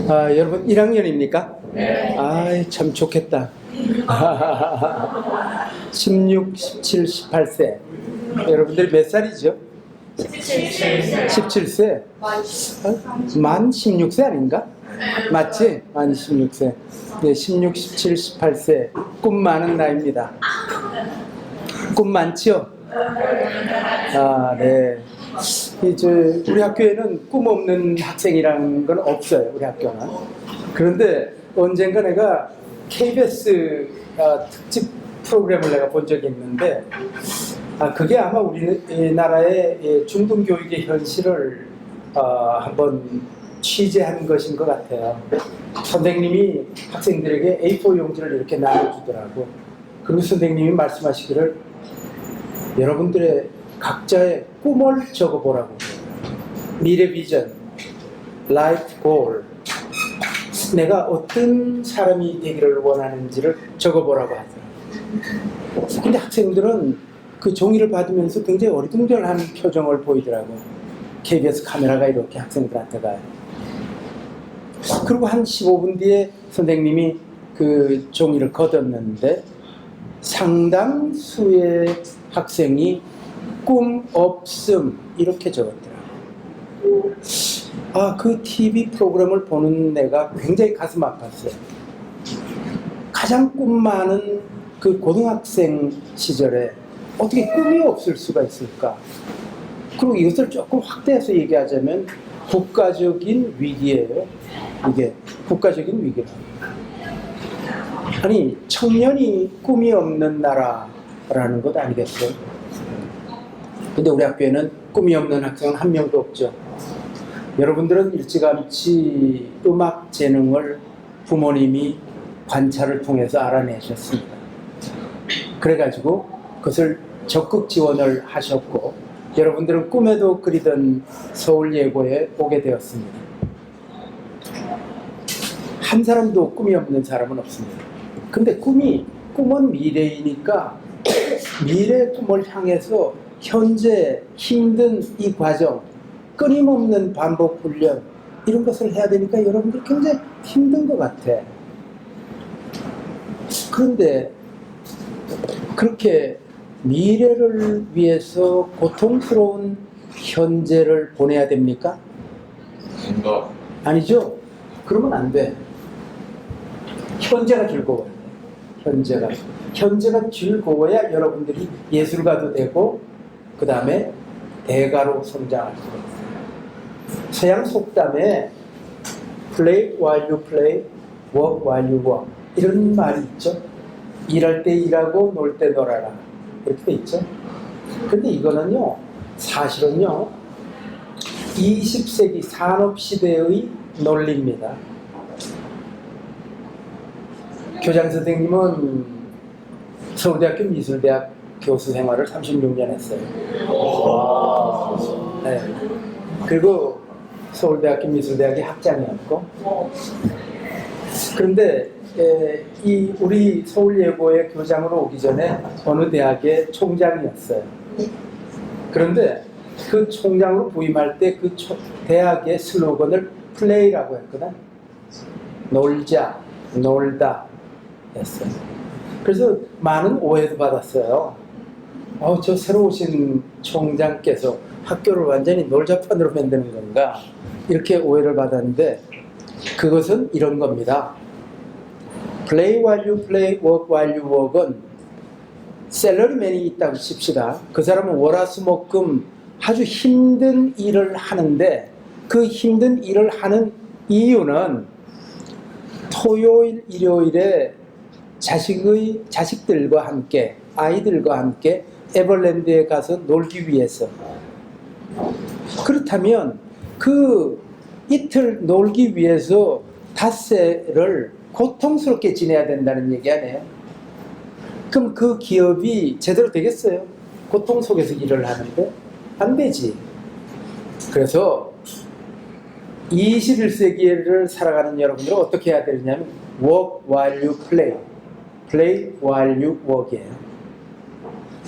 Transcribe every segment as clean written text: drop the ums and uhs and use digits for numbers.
여러분 1학년입니까? 네. 아이, 참 좋겠다. 16, 17, 18세. 여러분들 몇 살이죠? 17세? 만 16세 아닌가? 맞지? 만 16세. 네, 16, 17, 18세. 꿈 많은 나이입니다. 꿈 많지요? 네. 우리 학교에는 꿈 없는 학생이라는 건 없어요, 우리 학교는. 그런데 언젠가 내가 KBS 특집 프로그램을 내가 본 적이 있는데, 그게 아마 우리나라의 중등교육의 현실을 한번 취재한 것인 것 같아요. 선생님이 학생들에게 A4 용지를 이렇게 나눠주더라고. 그리고 선생님이 말씀하시기를 여러분들의 각자의 꿈을 적어보라고. 미래 비전, 라이프 골, 내가 어떤 사람이 되기를 원하는지를 적어보라고 하더라고요. 근데 학생들은 그 종이를 받으면서 굉장히 어리둥절한 표정을 보이더라고요. KBS 카메라가 이렇게 학생들한테 가요. 그리고 한 15분 뒤에 선생님이 그 종이를 걷었는데 상당수의 학생이 꿈 없음 이렇게 적었더라고요. 그 TV 프로그램을 보는 내가 굉장히 가슴 아팠어요. 가장 꿈 많은 그 고등학생 시절에 어떻게 꿈이 없을 수가 있을까? 그리고 이것을 조금 확대해서 얘기하자면 국가적인 위기예요. 이게 국가적인 위기라. 아니, 청년이 꿈이 없는 나라라는 것 아니겠어요? 근데 우리 학교에는 꿈이 없는 학생은 한 명도 없죠. 여러분들은 일찌감치 음악 재능을 부모님이 관찰을 통해서 알아내셨습니다. 그래가지고 그것을 적극 지원을 하셨고, 여러분들은 꿈에도 그리던 서울예고에 오게 되었습니다. 한 사람도 꿈이 없는 사람은 없습니다. 근데 꿈은 미래이니까 미래 꿈을 향해서 현재 힘든 이 과정, 끊임없는 반복 훈련, 이런 것을 해야 되니까 여러분들 굉장히 힘든 것 같아. 그런데 그렇게 미래를 위해서 고통스러운 현재를 보내야 됩니까? 아니죠? 그러면 안 돼. 현재가 즐거워요. 현재가 즐거워야 여러분들이 예술가도 되고 그 다음에 대가로 성장할 수가 있어요. 서양 속담에 play while you play, work while you work, 이런 말이 있죠. 일할 때 일하고 놀 때 놀아라, 이렇게 돼 있죠. 근데 이거는요, 사실은요 20세기 산업시대의 논리입니다. 교장 선생님은 서울대학교 미술대학 교수 생활을 36년 했어요. 네. 그리고 서울대학교 미술대학의 학장이었고, 그런데 우리 서울예고의 교장으로 오기 전에 어느 대학의 총장이었어요. 그런데 그 총장으로 부임할 때 그 대학의 슬로건을 플레이라고 했거든. 놀자, 놀다 했어요. 그래서 많은 오해도 받았어요. 저 새로 오신 총장께서 학교를 완전히 놀자판으로 만드는 건가? 이렇게 오해를 받았는데, 그것은 이런 겁니다. Play while you play, work while you work은 샐러리맨이 있다고 칩시다. 그 사람은 월화수목금 아주 힘든 일을 하는데, 그 힘든 일을 하는 이유는 토요일, 일요일에 자식들과 함께, 아이들과 함께 에버랜드에 가서 놀기 위해서. 그렇다면 그 이틀 놀기 위해서 닷새를 고통스럽게 지내야 된다는 얘기 아니에요? 그럼 그 기업이 제대로 되겠어요? 고통 속에서 일을 하는데? 안 되지. 그래서 21세기를 살아가는 여러분들은 어떻게 해야 되느냐면 work while you play, play while you work이에요.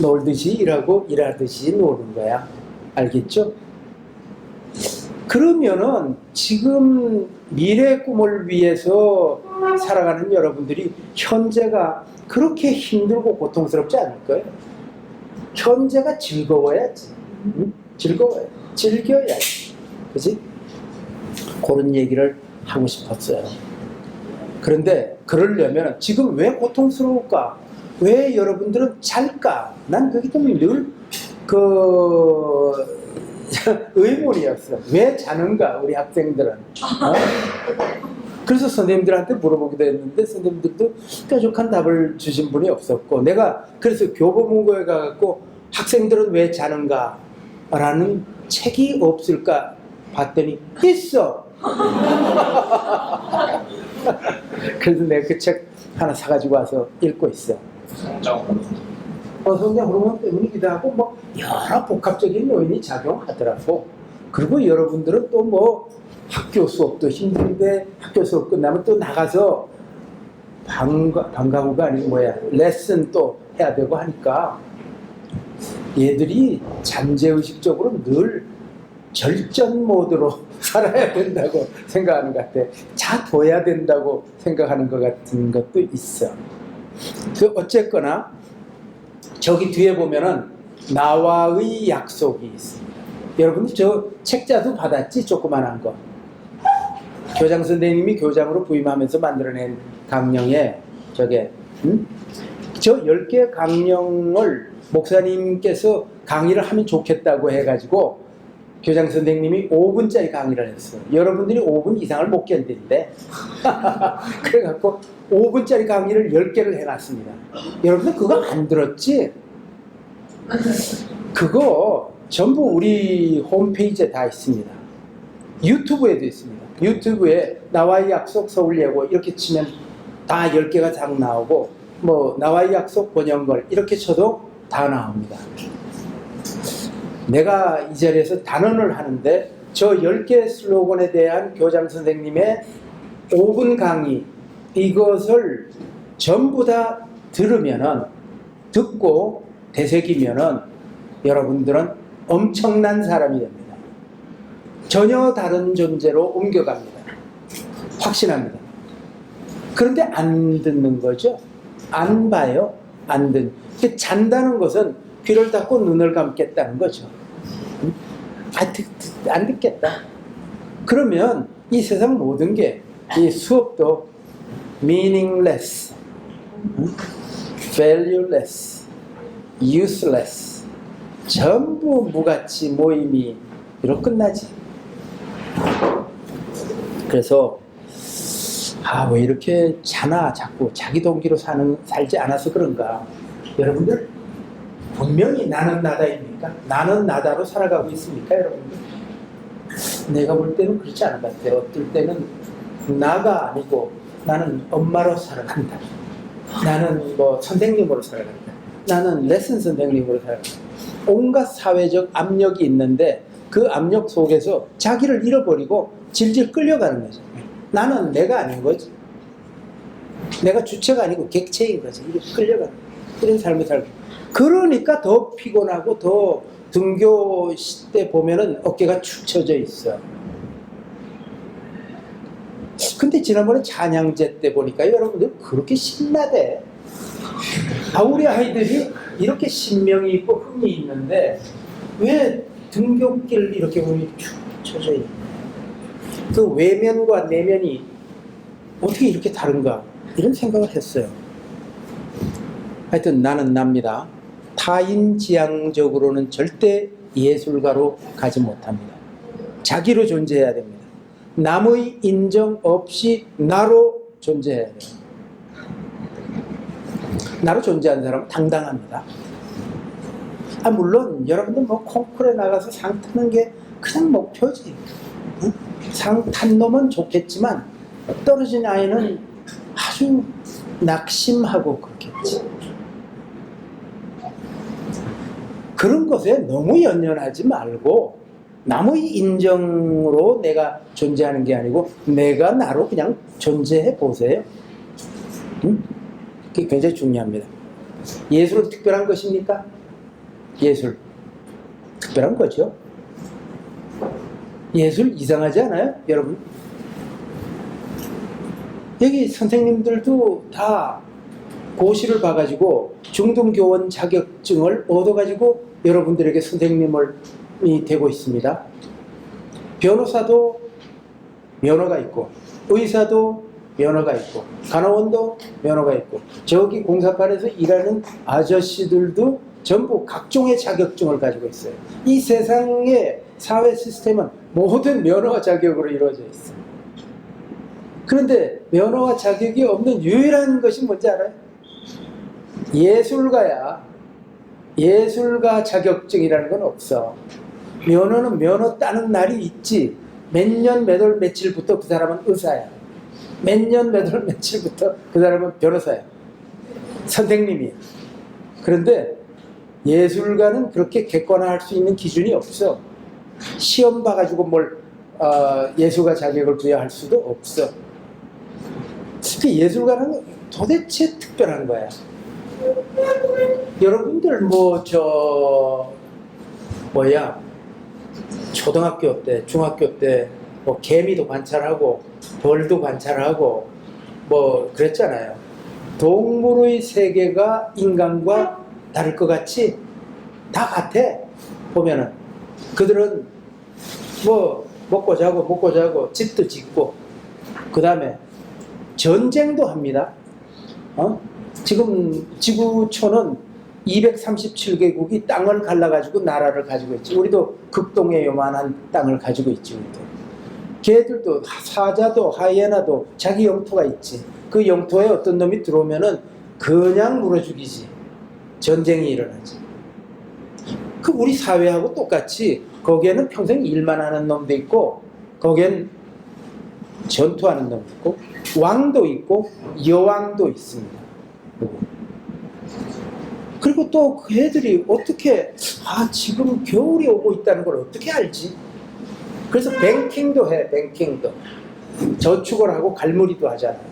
놀듯이 일하고 일하듯이 노는 거야. 알겠죠? 그러면은 지금 미래 꿈을 위해서 살아가는 여러분들이 현재가 그렇게 힘들고 고통스럽지 않을 거예요. 현재가 즐거워야지. 응? 즐거워야 즐겨야지. 그지? 그런 얘기를 하고 싶었어요. 그런데 그러려면 지금 왜 고통스러울까? 왜 여러분들은 잘까? 난 그게 때문에 늘 의문이었어. 왜 자는가, 우리 학생들은. 그래서 선생님들한테 물어보기도 했는데 선생님들도 뾰족한 답을 주신 분이 없었고, 내가 그래서 교보문고에 가갖고 학생들은 왜 자는가? 라는 책이 없을까 봤더니 있어. 그래서 내가 그 책 하나 사가지고 와서 읽고 있어. 성장 호르몬 때문이기도 하고 뭐 여러 복합적인 요인이 작용하더라고. 그리고 여러분들은 또 뭐 학교 수업도 힘든데 학교 수업 끝나면 또 나가서 방과후가 아니고 뭐야, 레슨 또 해야 되고 하니까 얘들이 잠재의식적으로 늘 절전 모드로 살아야 된다고 생각하는 것 같아. 자둬야 된다고 생각하는 것 같은 것도 있어. 어쨌거나 저기 뒤에 보면은 나와의 약속이 있습니다. 여러분들 저 책자도 받았지? 조그만한 거. 교장 선생님이 교장으로 부임하면서 만들어낸 강령에 저게 저 10개 강령을 목사님께서 강의를 하면 좋겠다고 해가지고 교장 선생님이 5분짜리 강의를 했어요. 여러분들이 5분 이상을 못 견딘대. 그래갖고 5분짜리 강의를 10개를 해놨습니다. 여러분들 그거 안 들었지? 그거 전부 우리 홈페이지에 다 있습니다. 유튜브에도 있습니다. 유튜브에 나와의 약속 서울예고 이렇게 치면 다 10개가 다 나오고, 뭐 나와의 약속 번영걸 이렇게 쳐도 다 나옵니다. 내가 이 자리에서 단언을 하는데 저 10개 슬로건에 대한 교장 선생님의 5분 강의, 이것을 전부 다 들으면은, 듣고 되새기면은 여러분들은 엄청난 사람이 됩니다. 전혀 다른 존재로 옮겨갑니다. 확신합니다. 그런데 안 듣는 거죠. 안 봐요. 안 듣는. 잔다는 것은 귀를 닫고 눈을 감겠다는 거죠. 안 듣겠다. 그러면 이 세상 모든 게, 이 수업도 meaningless, valueless, useless, 전부 무가치 모임이 이렇게 끝나지. 그래서 왜 이렇게 자나, 자꾸 자기 동기로 살지 않아서 그런가. 여러분들 분명히 나는 나다입니까? 나는 나다로 살아가고 있습니까, 여러분들? 내가 볼 때는 그렇지 않은 것 같아요. 어떨 때는 나가 아니고 나는 엄마로 살아간다. 나는 뭐 선생님으로 살아간다. 나는 레슨 선생님으로 살아간다. 온갖 사회적 압력이 있는데 그 압력 속에서 자기를 잃어버리고 질질 끌려가는 거죠. 나는 내가 아닌 거지. 내가 주체가 아니고 객체인 거지. 이렇게 끌려가는 이런 삶을 살고. 그러니까 더 피곤하고 더 등교 때 보면은 어깨가 축 처져 있어. 근데 지난번에 찬양제 때 보니까 여러분들 그렇게 신나대. 우리 아이들이 이렇게 신명이 있고 흥이 있는데 왜 등굣길 이렇게 보면 축 처져 있냐. 그 외면과 내면이 어떻게 이렇게 다른가, 이런 생각을 했어요. 하여튼 나는 납니다. 타인지향적으로는 절대 예술가로 가지 못합니다. 자기로 존재해야 됩니다. 남의 인정 없이 나로 존재해야 돼요. 나로 존재하는 사람은 당당합니다. 물론 여러분들 뭐 콩쿠르에 나가서 상 타는 게 그냥 목표지. 응? 상 탄 놈은 좋겠지만 떨어진 아이는 아주 낙심하고 그렇겠지. 그런 것에 너무 연연하지 말고 남의 인정으로 내가 존재하는 게 아니고 내가 나로 그냥 존재해 보세요. 응? 그게 굉장히 중요합니다. 예술은 특별한 것입니까? 예술 특별한 거죠. 예술 이상하지 않아요, 여러분? 여기 선생님들도 다 고시를 봐가지고 중등교원 자격증을 얻어가지고 여러분들에게 선생님이 되고 있습니다. 변호사도 면허가 있고, 의사도 면허가 있고, 간호원도 면허가 있고, 저기 공사판에서 일하는 아저씨들도 전부 각종의 자격증을 가지고 있어요. 이 세상의 사회 시스템은 모든 면허 자격으로 이루어져 있어요. 그런데 면허와 자격이 없는 유일한 것이 뭔지 알아요? 예술가야. 예술가 자격증이라는 건 없어. 면허는 면허 따는 날이 있지. 몇 년 몇 월 며칠부터 그 사람은 의사야. 몇 년 몇 월 며칠부터 그 사람은 변호사야. 선생님이야. 그런데 예술가는 그렇게 객관화할 수 있는 기준이 없어. 시험 봐가지고 예술가 자격을 부여할 수도 없어. 그 예술가는 도대체 특별한 거야. 여러분들 초등학교 때, 중학교 때 개미도 관찰하고 벌도 관찰하고 그랬잖아요. 동물의 세계가 인간과 다를 것 같이 다 같아. 보면은 그들은 먹고 자고 집도 짓고 그 다음에 전쟁도 합니다. 지금 지구촌은 237개국이 땅을 갈라가지고 나라를 가지고 있지. 우리도 극동의 요만한 땅을 가지고 있지. 우리도. 걔들도 사자도 하이에나도 자기 영토가 있지. 그 영토에 어떤 놈이 들어오면은 그냥 물어 죽이지. 전쟁이 일어나지. 그 우리 사회하고 똑같이 거기에는 평생 일만 하는 놈도 있고, 거기엔 전투하는 놈도 있고, 왕도 있고 여왕도 있습니다. 그리고 또 그 애들이 어떻게 지금 겨울이 오고 있다는 걸 어떻게 알지? 그래서 뱅킹도 해. 뱅킹도 저축을 하고 갈무리도 하잖아요.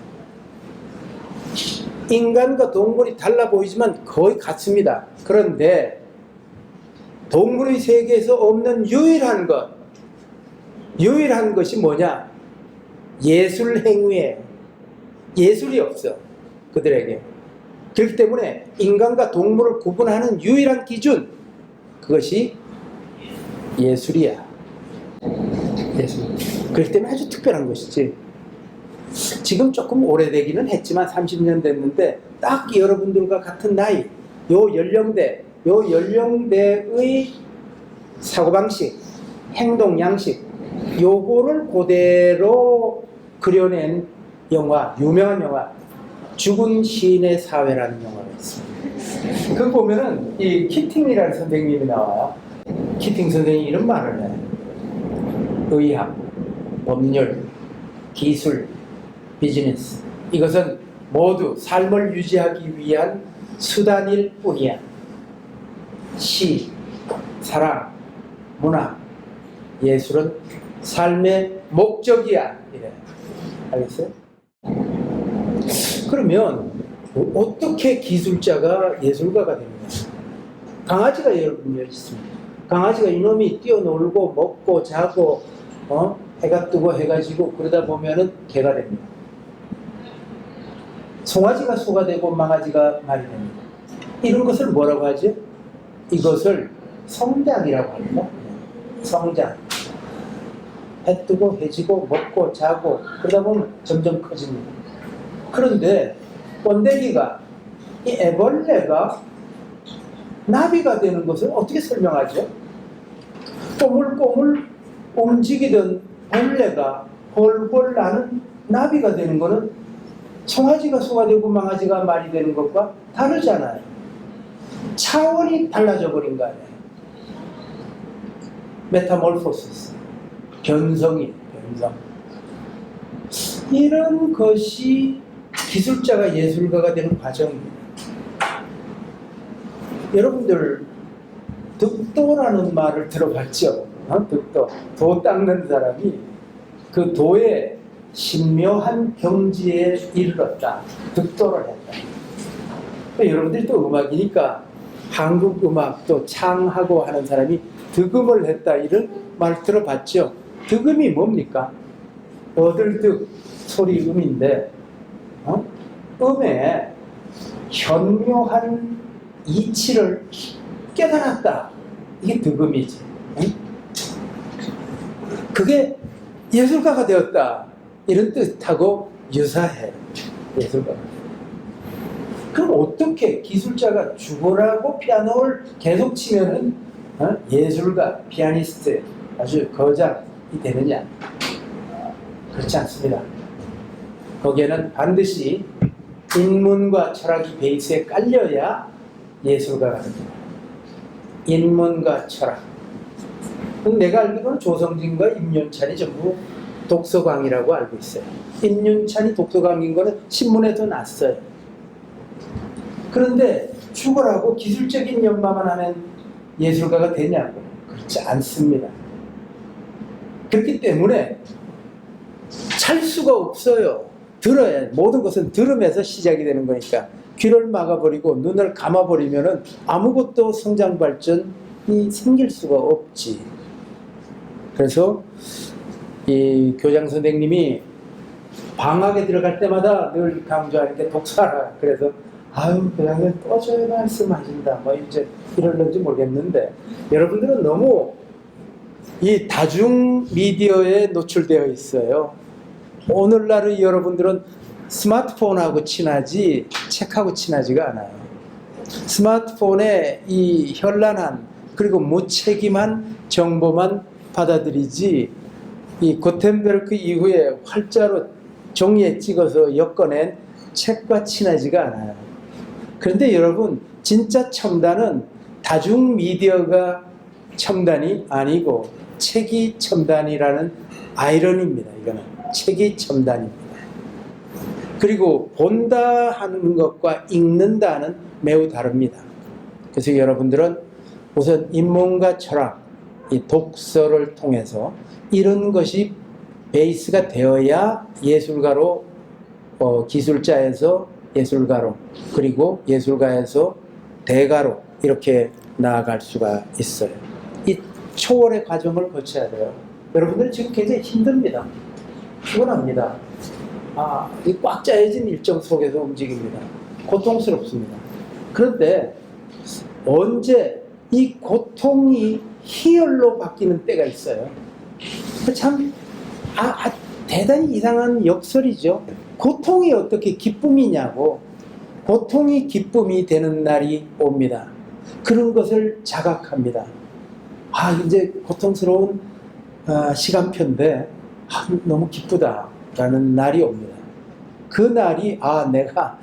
인간과 동물이 달라 보이지만 거의 같습니다. 그런데 동물의 세계에서 없는 유일한 것이 뭐냐? 예술 행위예요. 예술이 없어, 그들에게. 그렇기 때문에 인간과 동물을 구분하는 유일한 기준, 그것이 예술이야. 예술. 그렇기 때문에 아주 특별한 것이지. 지금 조금 오래되기는 했지만 30년 됐는데 딱 여러분들과 같은 나이, 요 연령대의 사고방식, 행동 양식, 요거를 그대로 그려낸 영화, 유명한 영화, 죽은 시인의 사회라는 영화가 있습니다. 그거 보면은 이 키팅이라는 선생님이 나와요. 키팅 선생님이 이런 말을 해요. 의학, 법률, 기술, 비즈니스, 이것은 모두 삶을 유지하기 위한 수단일 뿐이야. 시, 사랑, 문화, 예술은 삶의 목적이야. 이래. 알겠어요? 그러면 어떻게 기술자가 예술가가 됩니까? 강아지가 여러분 있습니다. 강아지가 이놈이 뛰어놀고 먹고 자고 해가 뜨고 해가지고 그러다 보면은 개가 됩니다. 송아지가 소가 되고 망아지가 말이 됩니다. 이런 것을 뭐라고 하죠? 이것을 성장이라고 합니다. 성장. 해 뜨고 해지고 먹고 자고 그러다 보면 점점 커집니다. 그런데 번데기가, 이 애벌레가 나비가 되는 것을 어떻게 설명하죠? 꼬물꼬물 움직이던 벌레가 벌벌 나는 나비가 되는 것은 송아지가 소가 되고 망아지가 말이 되는 것과 다르잖아요. 차원이 달라져 버린 거 아니에요. 메타몰포시스, 변성. 이런 것이 기술자가 예술가가 되는 과정입니다. 여러분들 득도라는 말을 들어봤죠? 득도. 도 닦는 사람이 그 도의 신묘한 경지에 이르렀다. 득도를 했다. 여러분들이 또 음악이니까 한국 음악도 창하고 하는 사람이 득음을 했다. 이런 말 들어봤죠? 득음이 뭡니까? 어들득 소리 음인데 음의 현묘한 이치를 깨달았다. 이게 득음이지. 그게 예술가가 되었다. 이런 뜻하고 유사해. 예술가가. 그럼 어떻게 기술자가 죽어라고 피아노를 계속 치면은 예술가, 피아니스트 아주 거장이 되느냐? 그렇지 않습니다. 거기에는 반드시 인문과 철학이 베이스에 깔려야 예술가가 됩니다. 인문과 철학. 내가 알기로는 조성진과 임윤찬이 전부 독서광이라고 알고 있어요. 임윤찬이 독서광인 거는 신문에도 났어요. 그런데 죽어라고 기술적인 연마만 하면 예술가가 되냐고? 그렇지 않습니다. 그렇기 때문에 찰 수가 없어요. 들어야, 모든 것은 들으면서 시작이 되는 거니까 귀를 막아버리고 눈을 감아버리면은 아무것도 성장 발전이 생길 수가 없지. 그래서 이 교장 선생님이 방학에 들어갈 때마다 늘 강조하는 게 독서하라. 그래서 아유, 그냥 또 저 말씀하신다. 뭐 이제 이럴는지 모르겠는데 여러분들은 너무 이 다중 미디어에 노출되어 있어요. 오늘날의 여러분들은 스마트폰하고 친하지 책하고 친하지가 않아요. 스마트폰에 이 현란한 그리고 무책임한 정보만 받아들이지 이 구텐베르크 이후에 활자로 종이에 찍어서 엮어낸 책과 친하지가 않아요. 그런데 여러분, 진짜 첨단은 다중 미디어가 첨단이 아니고 책이 첨단이라는 아이러니입니다. 이거는 책이 첨단입니다. 그리고 본다 하는 것과 읽는다는 매우 다릅니다. 그래서 여러분들은 우선 인문과 철학, 이 독서를 통해서 이런 것이 베이스가 되어야 예술가로 기술자에서 예술가로 그리고 예술가에서 대가로 이렇게 나아갈 수가 있어요. 이 초월의 과정을 거쳐야 돼요. 여러분들 지금 굉장히 힘듭니다. 피곤합니다. 이 꽉 짜여진 일정 속에서 움직입니다. 고통스럽습니다. 그런데 언제 이 고통이 희열로 바뀌는 때가 있어요. 참 대단히 이상한 역설이죠. 고통이 어떻게 기쁨이냐고. 고통이 기쁨이 되는 날이 옵니다. 그런 것을 자각합니다. 이제 고통스러운 시간표인데 너무 기쁘다라는 날이 옵니다. 그 날이 내가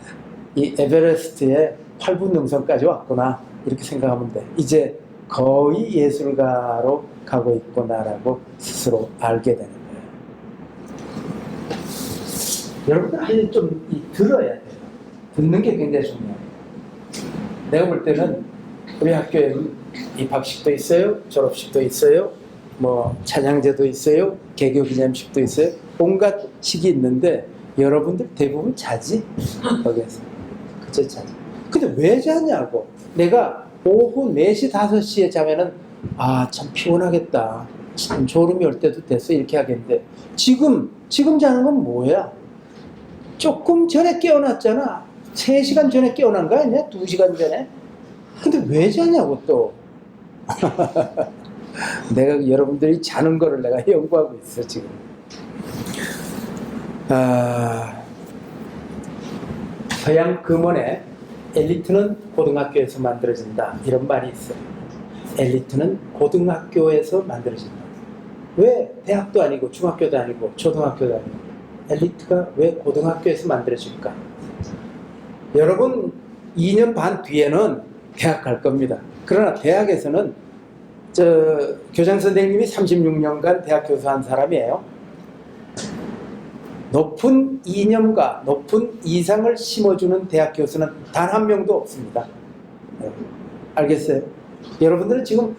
이 에베레스트의 8분 능선까지 왔구나 이렇게 생각하면 돼. 이제 거의 예술가로 가고 있구나라고 스스로 알게 되는 거예요. 여러분들 아예 좀 들어야 돼요. 듣는 게 굉장히 중요해요. 내가 볼 때는 우리 학교에는 입학식도 있어요, 졸업식도 있어요, 뭐 찬양제도 있어요, 개교기념식도 있어요. 온갖 식이 있는데 여러분들 대부분 자지? 거기에서. 그쵸, 자지. 근데 왜 자냐고. 내가 오후 4시, 5시에 자면은 참 피곤하겠다. 참 졸음이 올 때도 됐어. 이렇게 하겠는데 지금 자는 건 뭐야? 조금 전에 깨어났잖아. 3시간 전에 깨어난 거 아니야? 2시간 전에? 근데 왜 자냐고 또. 내가 여러분들이 자는 거를 내가 연구하고 있어 지금. 서양 금원에 엘리트는 고등학교에서 만들어진다 이런 말이 있어요. 엘리트는 고등학교에서 만들어진다. 왜 대학도 아니고 중학교도 아니고 초등학교도 아니고 엘리트가 왜 고등학교에서 만들어질까? 여러분 2년 반 뒤에는 대학 갈 겁니다. 그러나 대학에서는 교장 선생님이 36년간 대학 교수한 사람이에요. 높은 이념과 높은 이상을 심어주는 대학 교수는 단 한 명도 없습니다. 알겠어요? 여러분들은 지금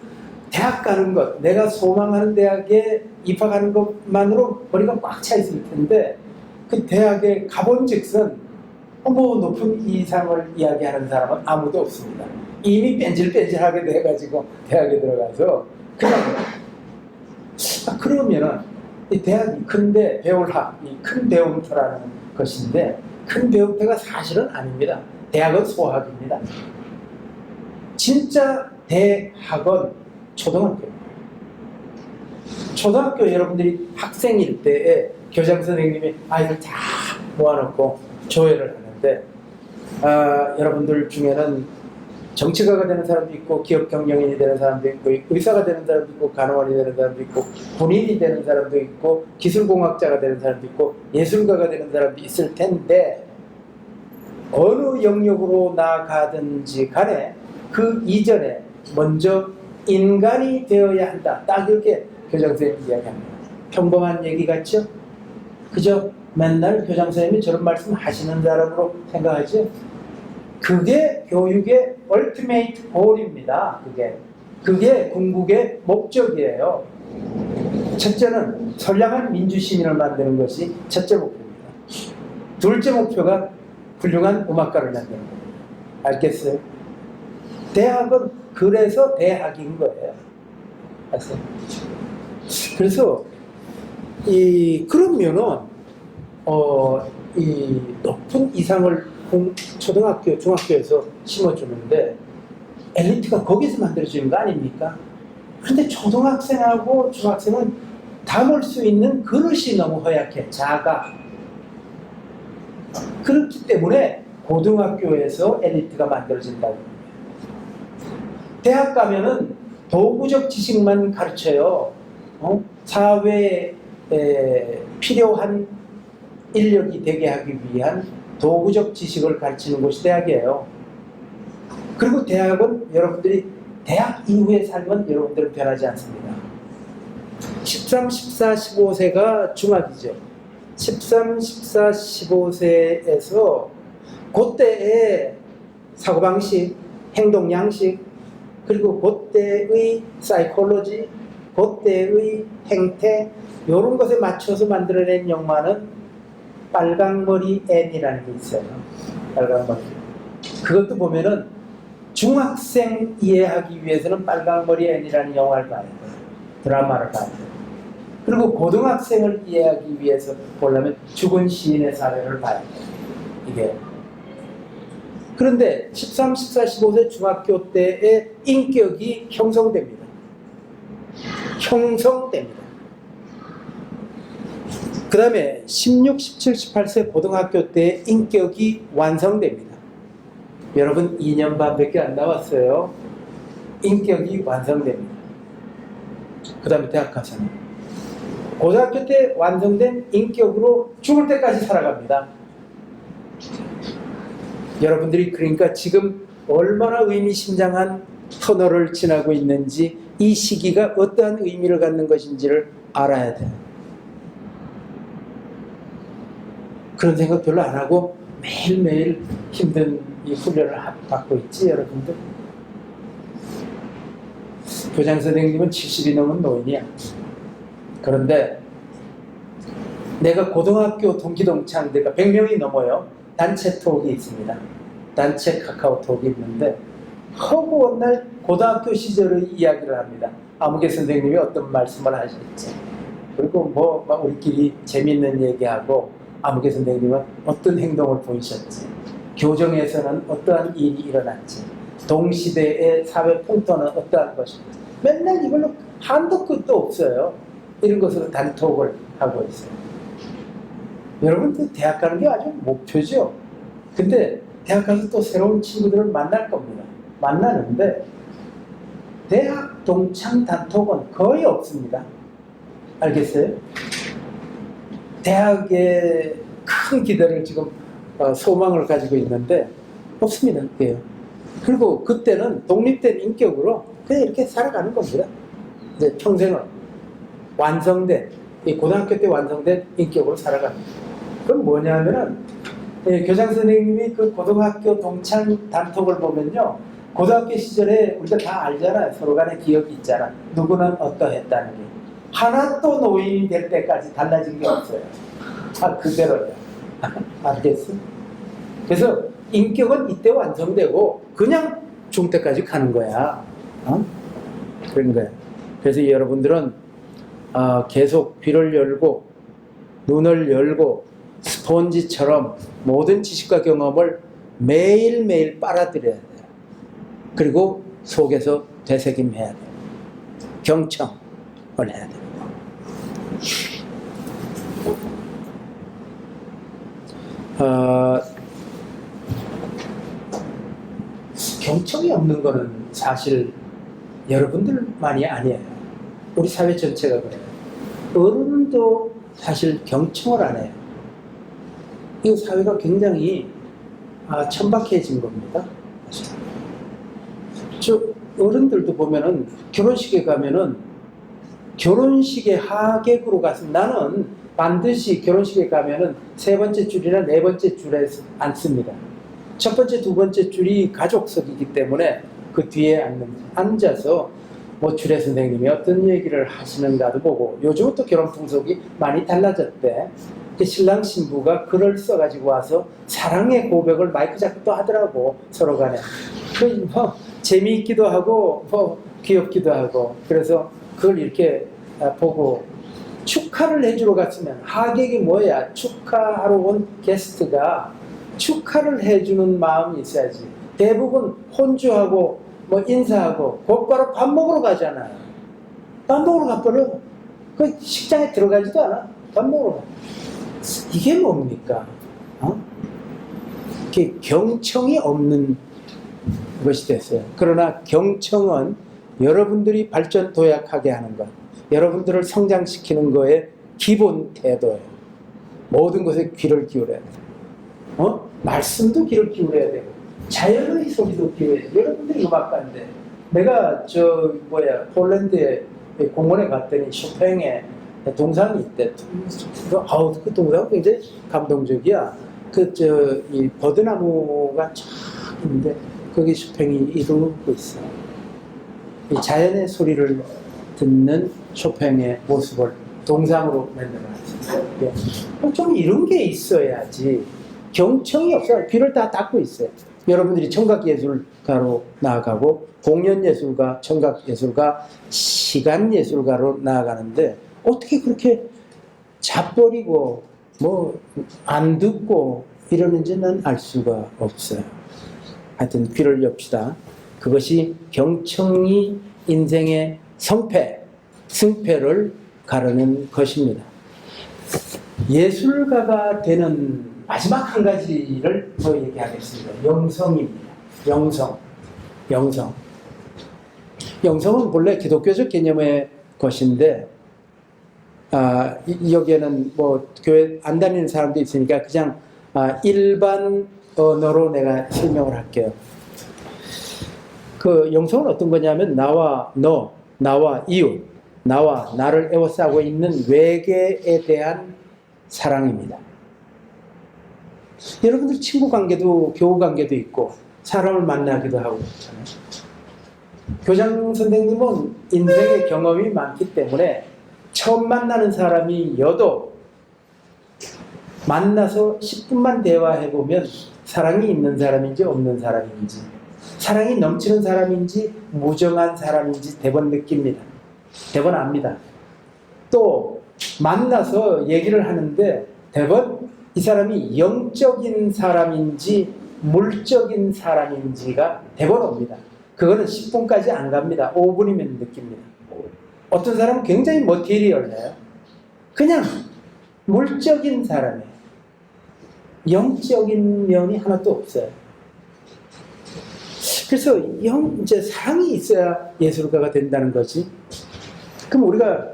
대학 가는 것, 내가 소망하는 대학에 입학하는 것만으로 머리가 꽉 차 있을 텐데 그 대학에 가본 즉슨 높은 이상을 이야기하는 사람은 아무도 없습니다. 이미 뺀질뺀질하게 돼가지고 대학에 들어가서 그냥 그러면은 이 대학이 큰데 배울 학, 이 큰 배움터라는 것인데 큰 배움터가 사실은 아닙니다. 대학은 소학입니다. 진짜 대학은 초등학교입니다. 초등학교 여러분들이 학생일 때에 교장 선생님이 아이들 다 모아놓고 조회를 하는데 여러분들 중에는 정치가가 되는 사람도 있고 기업 경영인이 되는 사람도 있고 의사가 되는 사람도 있고 간호원이 되는 사람도 있고 군인이 되는 사람도 있고 기술공학자가 되는 사람도 있고 예술가가 되는 사람도 있을 텐데 어느 영역으로 나가든지 간에 그 이전에 먼저 인간이 되어야 한다. 딱 이렇게 교장 선생님이 이야기합니다. 평범한 얘기 같죠? 그저 맨날 교장 선생님이 저런 말씀 하시는 사람으로 생각하죠? 그게 교육의 얼티메이트 골입니다. 그게 궁극의 목적이에요. 첫째는 선량한 민주시민을 만드는 것이 첫째 목표입니다. 둘째 목표가 훌륭한 음악가를 만드는 겁니다. 알겠어요? 대학은 그래서 대학인 거예요. 아세요? 그래서 그러면은 이 높은 이상을 초등학교, 중학교에서 심어주는데 엘리트가 거기서 만들어지는 거 아닙니까? 그런데 초등학생하고 중학생은 담을 수 있는 그릇이 너무 허약해, 작아. 그렇기 때문에 고등학교에서 엘리트가 만들어진다고 합니다. 대학 가면은 도구적 지식만 가르쳐요. 사회에 필요한 인력이 되게 하기 위한 도구적 지식을 가르치는 곳이 대학이에요. 그리고 대학은 여러분들이 대학 이후의 삶은 여러분들은 변하지 않습니다. 13, 14, 15세가 중학이죠. 13, 14, 15세에서 그때의 사고방식, 행동양식, 그리고 그때의 사이콜로지, 그때의 행태, 이런 것에 맞춰서 만들어낸 영화는 빨강머리 앤이라는 게 있어요. 빨강머리. 그것도 보면은 중학생 이해하기 위해서는 빨강머리 앤이라는 영화를 봐야 돼요. 드라마를 봐야 돼요. 그리고 고등학생을 이해하기 위해서 보려면 죽은 시인의 사례를 봐야 돼요. 이게. 그런데 13, 14, 15세 중학교 때의 인격이 형성됩니다. 형성됩니다. 그 다음에 16, 17, 18세 고등학교 때 인격이 완성됩니다. 여러분 2년 반밖에 안 남았어요. 인격이 완성됩니다. 그 다음에 대학 가서는 고등학교 때 완성된 인격으로 죽을 때까지 살아갑니다. 여러분들이 그러니까 지금 얼마나 의미심장한 터널을 지나고 있는지 이 시기가 어떠한 의미를 갖는 것인지를 알아야 돼요. 그런 생각 별로 안 하고 매일매일 힘든 이 훈련을 받고 있지 여러분들. 교장 선생님은 70이 넘은 노인이야. 그런데 내가 고등학교 동기동창들과 100명이 넘어요. 단체 톡이 있습니다. 단체 카카오톡이 있는데 허구한 날 고등학교 시절의 이야기를 합니다. 아무개 선생님이 어떤 말씀을 하실지, 그리고 뭐 우리끼리 재밌는 얘기하고 아무개 선생님은 어떤 행동을 보이셨지, 교정에서는 어떠한 일이 일어났지, 동시대의 사회 풍토는 어떠한 것인지, 맨날 이걸로 한도 끝도 없어요. 이런 것으로 단톡을 하고 있어요. 여러분들 대학 가는 게 아주 목표죠. 근데 대학 가서 또 새로운 친구들을 만날 겁니다. 만나는데 대학 동창 단톡은 거의 없습니다. 알겠어요? 대학에 큰 기대를 지금 소망을 가지고 있는데 없습니다. 그게요. 그리고 그때는 독립된 인격으로 그냥 이렇게 살아가는 겁니다. 이제 평생을 완성된, 이 고등학교 때 완성된 인격으로 살아갑니다. 그럼 뭐냐면은 교장 선생님이 그 고등학교 동창 단톡을 보면요, 고등학교 시절에 우리가 다 알잖아요. 서로 간에 기억이 있잖아. 누구는 어떠했다는 게. 하나도 노인이 될 때까지 달라진 게 없어요. 그대로요. 알겠어? 그래서 인격은 이때 완성되고 그냥 중때까지 가는 거야. 그런 거야. 그래서 여러분들은 계속 귀를 열고 눈을 열고 스폰지처럼 모든 지식과 경험을 매일매일 빨아들여야 돼요. 그리고 속에서 되새김해야 돼요. 경청을 해야 돼요. 경청이 없는 거는 사실 여러분들만이 아니에요. 우리 사회 전체가 그래요. 어른도 사실 경청을 안 해요. 이 사회가 굉장히 천박해진 겁니다. 저 어른들도 보면은 결혼식에 가면은 결혼식에 하객으로 가서 나는 반드시 결혼식에 가면은 세 번째 줄이나 네 번째 줄에 앉습니다. 첫 번째, 두 번째 줄이 가족석이기 때문에 그 뒤에 앉아서 뭐 주례 선생님이 어떤 얘기를 하시는가도 보고, 요즘은 또 결혼 풍속이 많이 달라졌대. 그 신랑 신부가 글을 써가지고 와서 사랑의 고백을 마이크 잡고 또 하더라고, 서로 간에. 그 뭐 재미있기도 하고 뭐 귀엽기도 하고. 그래서 그걸 이렇게 보고 축하를 해주러 갔으면, 하객이 뭐야? 축하하러 온 게스트가 축하를 해주는 마음이 있어야지. 대부분 혼주하고 뭐 인사하고 곧바로 밥 먹으러 가잖아요. 밥 먹으러 가버려. 그 식장에 들어가지도 않아. 밥 먹으러 가. 이게 뭡니까? 이게 경청이 없는 것이 됐어요. 그러나 경청은 여러분들이 발전 도약하게 하는 것, 여러분들을 성장시키는 거에 기본 태도예요. 모든 것에 귀를 기울여야 돼요. 말씀도 귀를 기울여야 되고, 자연의 소리도 기울여야 돼요. 여러분들이 음악가인데, 내가 폴란드에 공원에 갔더니 쇼팽의 동상이 있대. 그 동상은 굉장히 감동적이야. 이 버드나무가 쫙 있는데, 거기 쇼팽이 이루고 있어. 이 자연의 소리를 듣는 쇼팽의 모습을 동상으로 만들어놨어요. 예. 좀 이런 게 있어야지. 경청이 없어요. 귀를 다 닫고 있어요. 여러분들이 청각예술가로 나아가고, 공연예술가, 청각예술가, 시간예술가로 나아가는데 어떻게 그렇게 자버리고 뭐 안 듣고 이러는지 난 알 수가 없어요. 하여튼 귀를 엽시다. 그것이 경청이 인생의 승패를 가르는 것입니다. 예술가가 되는 마지막 한 가지를 더 얘기하겠습니다. 영성입니다. 영성은 본래 기독교적 개념의 것인데, 여기에는 뭐 교회 안 다니는 사람도 있으니까 그냥 일반 언어로 내가 설명을 할게요. 그 영성은 어떤 거냐면, 나와 너, 나와 이웃, 나와 나를 에워싸고 있는 외계에 대한 사랑입니다. 여러분들 친구 관계도 교우 관계도 있고 사람을 만나기도 하고 그렇잖아요. 교장 선생님은 인생의 경험이 많기 때문에 처음 만나는 사람이여도 만나서 10분만 대화해보면 사랑이 있는 사람인지 없는 사람인지, 사랑이 넘치는 사람인지 무정한 사람인지 대번 느낍니다. 대번 압니다. 또 만나서 얘기를 하는데 대번 이 사람이 영적인 사람인지 물적인 사람인지가 대번 옵니다. 그거는 10분까지 안 갑니다. 5분이면 느낍니다. 어떤 사람은 굉장히 머티리얼해요. 그냥 물적인 사람이에요. 영적인 면이 하나도 없어요. 그래서 이제 사랑이 있어야 예술가가 된다는 거지. 그럼 우리가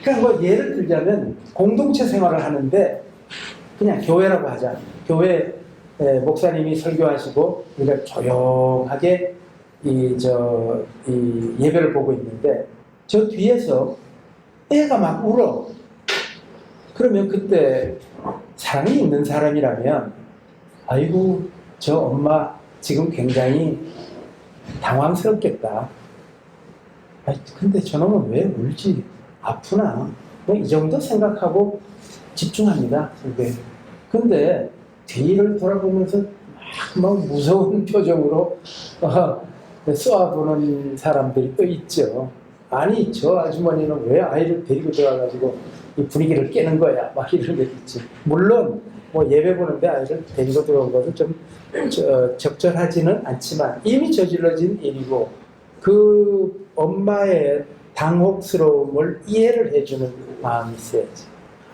그냥 뭐 예를 들자면 공동체 생활을 하는데, 그냥 교회라고 하자. 교회 목사님이 설교하시고 우리가 조용하게 예배를 보고 있는데, 저 뒤에서 애가 막 울어. 그러면 그때 사랑이 있는 사람이라면, 아이고 저 엄마 지금 굉장히 당황스럽겠다. 근데 저놈은 왜 울지? 아프나? 뭐 이 정도 생각하고 집중합니다. 근데 뒤를 돌아보면서 막 무서운 표정으로 쏘아보는 사람들이 또 있죠. 아니 저 아주머니는 왜 아이를 데리고 들어와가지고 이 분위기를 깨는 거야 막 이런 게 있지. 물론 뭐 예배 보는데 아이를 데리고 들어온 것은 좀 적절하지는 않지만 이미 저질러진 일이고 그 엄마의 당혹스러움을 이해를 해주는 마음이 있어야지.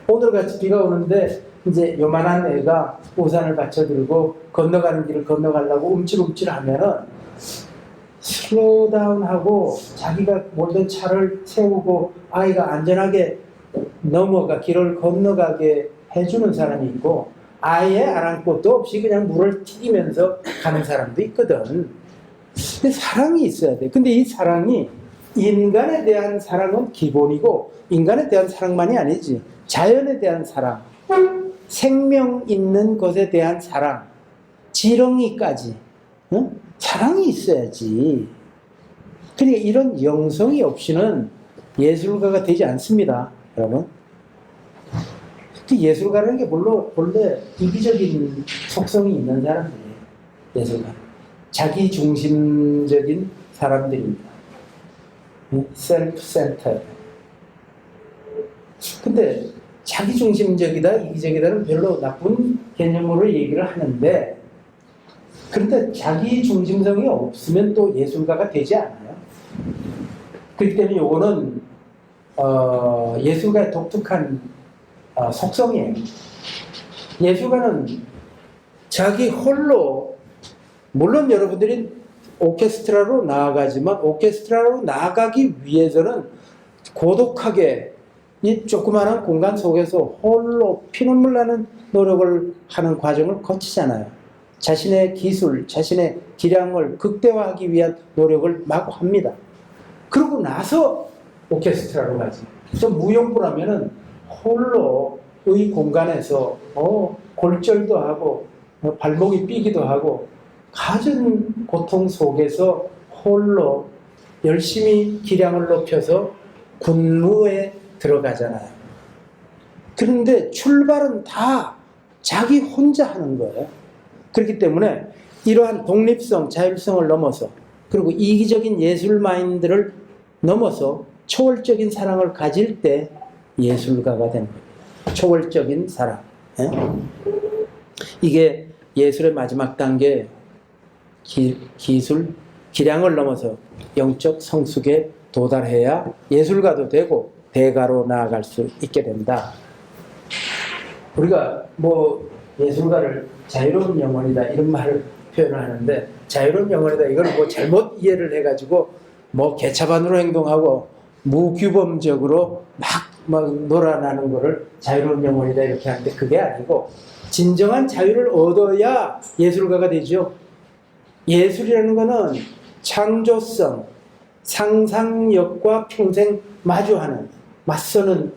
오늘같이 비가 오는데 이제 요만한 애가 우산을 받쳐들고 건너가는 길을 건너가려고 움찔움찔 하면은 슬로우 다운하고 자기가 몰던 차를 세우고 아이가 안전하게 길을 건너가게 해주는 사람이 있고 아예 아랑곳도 없이 그냥 물을 튀기면서 가는 사람도 있거든. 근데 사랑이 있어야 돼. 근데 이 사랑이 인간에 대한 사랑은 기본이고 인간에 대한 사랑만이 아니지. 자연에 대한 사랑, 생명 있는 것에 대한 사랑, 지렁이까지 사랑이 있어야지. 그러니까 이런 영성이 없이는 예술가가 되지 않습니다, 여러분. 그 예술가라는 게 본래 이기적인 속성이 있는 사람들이에요. 예술가. 자기 중심적인 사람들입니다. 셀프-센터. 근데 자기 중심적이다, 이기적이다는 별로 나쁜 개념으로 얘기를 하는데, 그런데 자기 중심성이 없으면 또 예술가가 되지 않아요. 그렇기 때문에 요거는 예술가의 독특한 속성이에요. 예술가는 자기 홀로, 물론 여러분들이 오케스트라로 나아가지만 오케스트라로 나아가기 위해서는 고독하게 이 조그마한 공간 속에서 홀로 피눈물 나는 노력을 하는 과정을 거치잖아요. 자신의 기술, 자신의 기량을 극대화하기 위한 노력을 마구 합니다. 그러고 나서 오케스트라로 가지. 좀 무용부라면은 홀로의 공간에서 골절도 하고 발목이 삐기도 하고 갖은 고통 속에서 홀로 열심히 기량을 높여서 군무에 들어가잖아요. 그런데 출발은 다 자기 혼자 하는 거예요. 그렇기 때문에 이러한 독립성, 자율성을 넘어서 그리고 이기적인 예술 마인드를 넘어서 초월적인 사랑을 가질 때 예술가가 되는 거예요. 초월적인 사랑. 이게 예술의 마지막 단계 기술, 기량을 넘어서 영적 성숙에 도달해야 예술가도 되고 대가로 나아갈 수 있게 된다. 우리가 뭐 예술가를 자유로운 영혼이다 이런 말을 표현을 하는데 자유로운 영혼이다 이걸 뭐 잘못 이해를 해가지고 뭐 개차반으로 행동하고 무규범적으로 막 놀아나는 거를 자유로운 영혼이다 이렇게 하는데 그게 아니고 진정한 자유를 얻어야 예술가가 되죠. 예술이라는 거는 창조성, 상상력과 평생 마주하는, 맞서는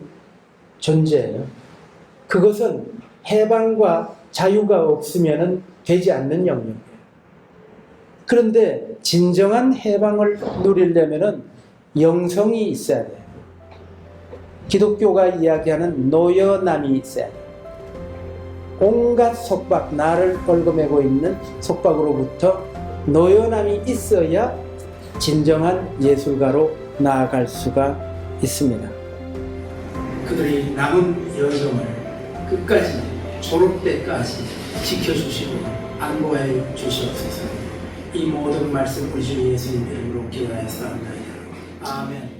존재예요. 그것은 해방과 자유가 없으면 되지 않는 영역이에요. 그런데 진정한 해방을 누리려면 영성이 있어야 돼요. 기독교가 이야기하는 노여남이 있어야 돼요. 온갖 속박, 나를 얽어매고 있는 속박으로부터 노여남이 있어야 진정한 예술가로 나아갈 수가 있습니다. 그들이 남은 여정을 끝까지 졸업 때까지 지켜주시고 안보해 주시옵소서. 이 모든 말씀 우리 주 예수님 이름으로 기도하였사옵나이다. 아멘.